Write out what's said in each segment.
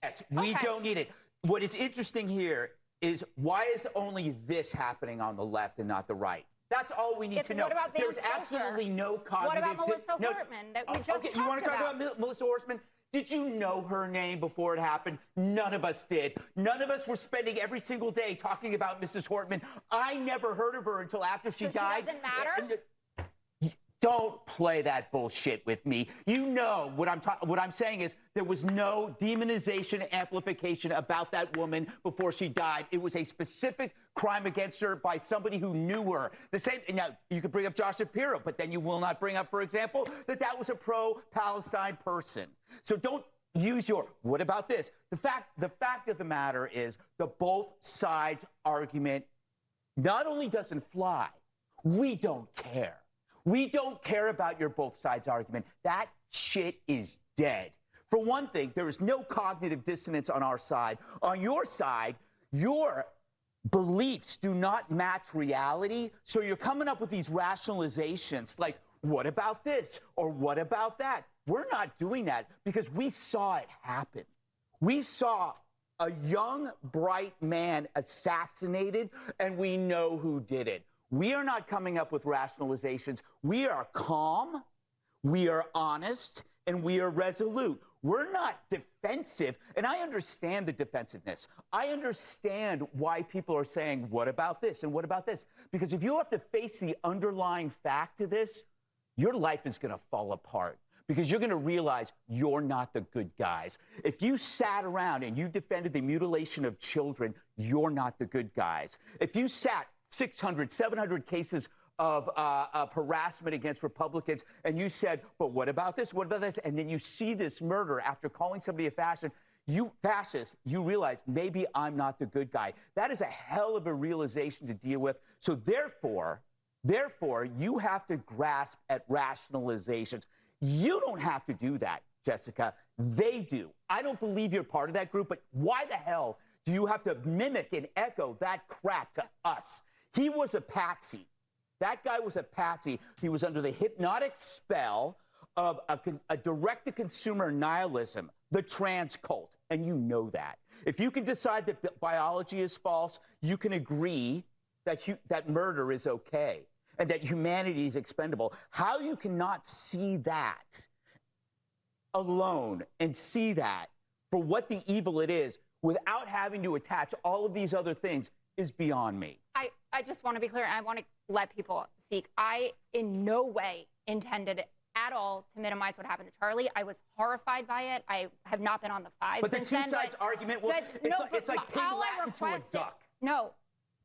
Yes, we don't need it. What is interesting here is why is only this happening on the left and not the right? That's all we need to know. What about There's absolutely no cognitive... What about Melissa Hortman that we just talked about? You want to talk about Melissa Hortman? Did you know her name before it happened? None of us did. None of us were spending every single day talking about Mrs. Hortman. I never heard of her until after she died. She doesn't matter? Don't play that bullshit with me. You know what I'm saying is there was no demonization, amplification about that woman before she died. It was a specific crime against her by somebody who knew her. The same. Now you could bring up Josh Shapiro, but then you will not bring up, for example, that was a pro-Palestine person. So don't use your. What about this? The fact of the matter is the both sides argument not only doesn't fly, we don't care. We don't care about your both sides argument. That shit is dead. For one thing, there is no cognitive dissonance on our side. On your side, your beliefs do not match reality. So you're coming up with these rationalizations like, what about this? Or what about that? We're not doing that because we saw it happen. We saw a young, bright man assassinated, and we know who did it. We are not coming up with rationalizations. We are calm, we are honest, and we are resolute. We're not defensive. And I understand the defensiveness. I understand why people are saying, what about this and what about this? Because if you have to face the underlying fact to this, your life is going to fall apart. Because you're going to realize you're not the good guys. If you sat around and you defended the mutilation of children, you're not the good guys. If you sat 600, 700 cases of harassment against Republicans, and you said, but what about this? What about this? And then you see this murder after calling somebody a fascist, you realize maybe I'm not the good guy. That is a hell of a realization to deal with. So therefore, you have to grasp at rationalizations. You don't have to do that, Jessica. They do. I don't believe you're part of that group, but why the hell do you have to mimic and echo that crap to us? He was a patsy. That guy was a patsy. He was under the hypnotic spell of a direct-to-consumer nihilism, the trans cult, and you know that. If you can decide that biology is false, you can agree that murder is okay and that humanity is expendable. How you cannot see that alone and see that for what the evil it is without having to attach all of these other things is beyond me. I just want to be clear, and I want to let people speak. I in no way intended at all to minimize what happened to Charlie. I was horrified by it. I have not been on the five but since the two then, sides argument, well, it's like pig Latin to a duck. No,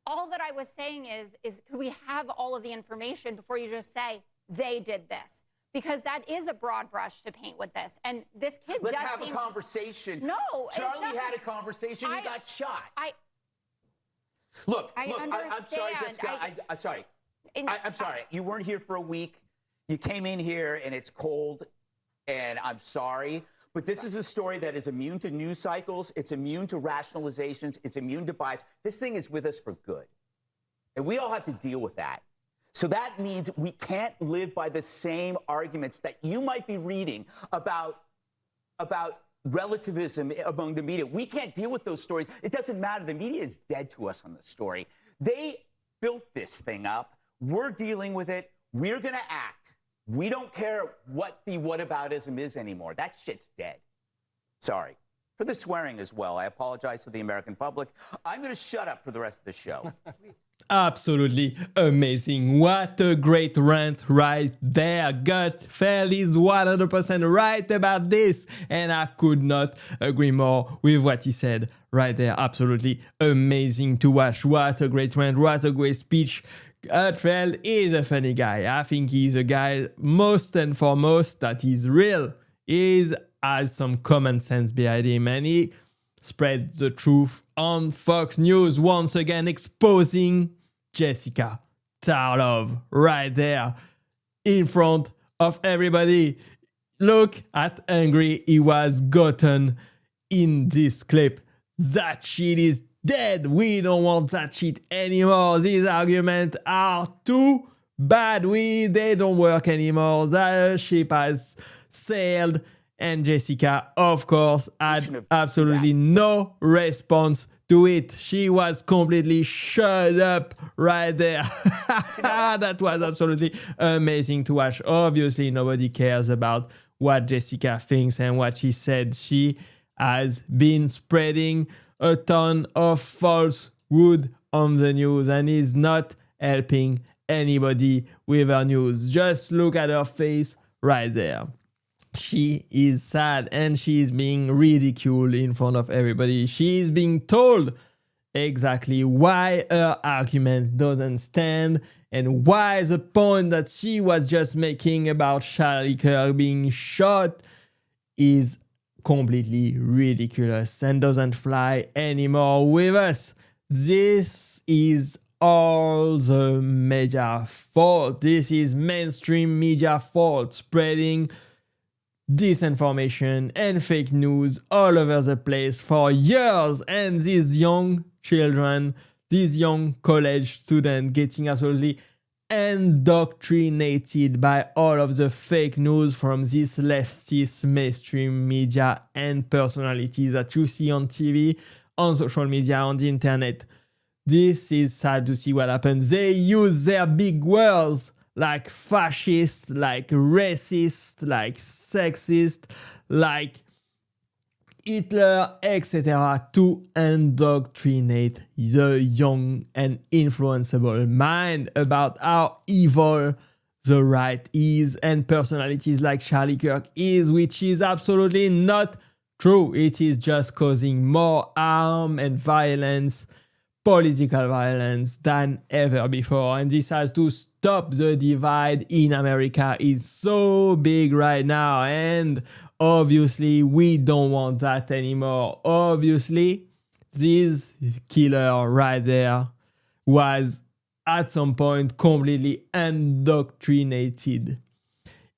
all that I was saying is could we have all of the information before you just say they did this? Because that is a broad brush to paint with this. And this kid Let's have a conversation. No. Charlie had a conversation. He got shot. Look, I'm sorry, Jessica. I'm sorry. I'm sorry. You weren't here for a week. You came in here, and it's cold, and I'm sorry. But this is a story that is immune to news cycles. It's immune to rationalizations. It's immune to bias. This thing is with us for good. And we all have to deal with that. So that means we can't live by the same arguments that you might be reading about relativism among the media. We can't deal with those stories. It doesn't matter. The media is dead to us on the story. They built this thing up. We're dealing with it. We're going to act. We don't care what the whataboutism is anymore. That shit's dead. Sorry. For the swearing as well. I apologize to the American public. I'm going to shut up for the rest of the show. Absolutely amazing. What a great rant right there. Gutfeld is 100% right about this. And I could not agree more with what he said right there. Absolutely amazing to watch. What a great rant. What a great speech. Gutfeld is a funny guy. I think he's a guy most and foremost that is real. Has some common sense behind him, and he spread the truth on Fox News, once again exposing Jessica Tarlov right there in front of everybody. Look at angry he was gotten in this clip. That shit is dead. We don't want that shit anymore. These arguments are too bad. They don't work anymore. The ship has sailed. And Jessica, of course, had of absolutely no response to it. She was completely shut up right there. That was absolutely amazing to watch. Obviously, nobody cares about what Jessica thinks and what she said. She has been spreading a ton of falsehood on the news and is not helping anybody with her news. Just look at her face right there. She is sad and she is being ridiculed in front of everybody. She is being told exactly why her argument doesn't stand and why the point that she was just making about Charlie Kirk being shot is completely ridiculous and doesn't fly anymore with us. This is all the media fault. This is mainstream media fault, spreading disinformation and fake news all over the place for years, and these young children, these young college students getting absolutely indoctrinated by all of the fake news from this leftist mainstream media and personalities that you see on TV, on social media, on the internet. This is sad to see what happens. They use their big words like fascist, like racist, like sexist, like Hitler, etc. to indoctrinate the young and influenceable mind about how evil the right is and personalities like Charlie Kirk is, which is absolutely not true. It is just causing more harm and violence, political violence than ever before, and this has to stop. The divide in America is so big right now, and obviously we don't want that anymore. Obviously, this killer right there was at some point completely indoctrinated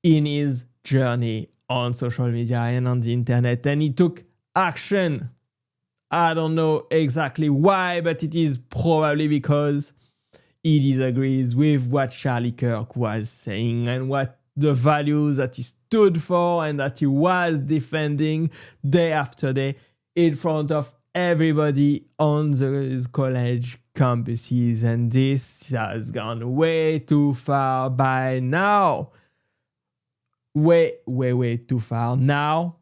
in his journey on social media and on the internet, and he took action. I don't know exactly why, but it is probably because he disagrees with what Charlie Kirk was saying and what the values that he stood for and that he was defending day after day in front of everybody on the college campuses. And this has gone way too far by now. Way too far. Now,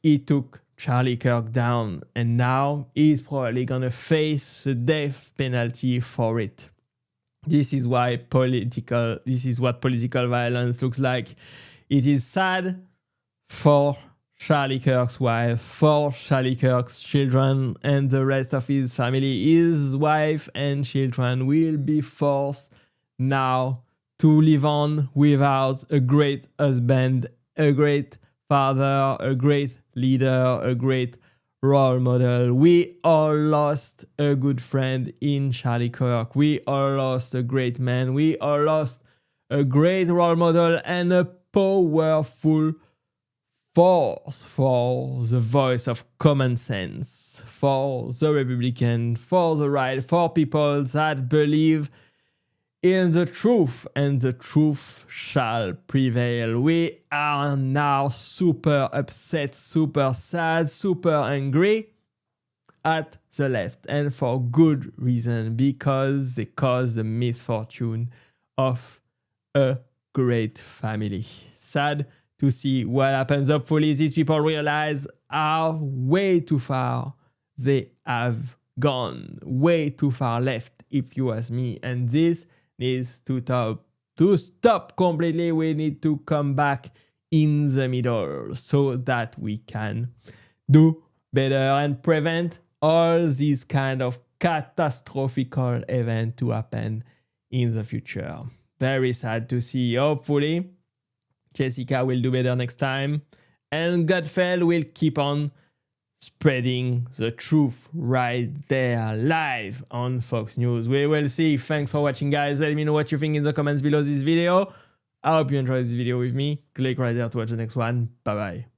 he took Charlie Kirk down, and now he's probably gonna face the death penalty for it. This is what political violence looks like. It is sad for Charlie Kirk's wife, for Charlie Kirk's children, and the rest of his family. His wife and children will be forced now to live on without a great husband, a great father, a great leader, a great role model. We all lost a good friend in Charlie Kirk. We all lost a great man. We all lost a great role model and a powerful force for the voice of common sense, for the Republican, for the right, for people that believe in the truth, and the truth shall prevail. We are now super upset, super sad, super angry at the left, and for good reason, because they caused the misfortune of a great family. Sad to see what happens. Hopefully these people realize how way too far they have gone, way too far left, if you ask me, and this needs to stop completely. We need to come back in the middle so that we can do better and prevent all these kind of catastrophical events to happen in the future. Very sad to see. Hopefully Jessica will do better next time, and Gutfeld will keep on spreading the truth right there live on Fox News. We will see. Thanks for watching, guys. Let me know what you think in the comments below this video. I hope you enjoyed this video with me. Click right there to watch the next one. Bye bye.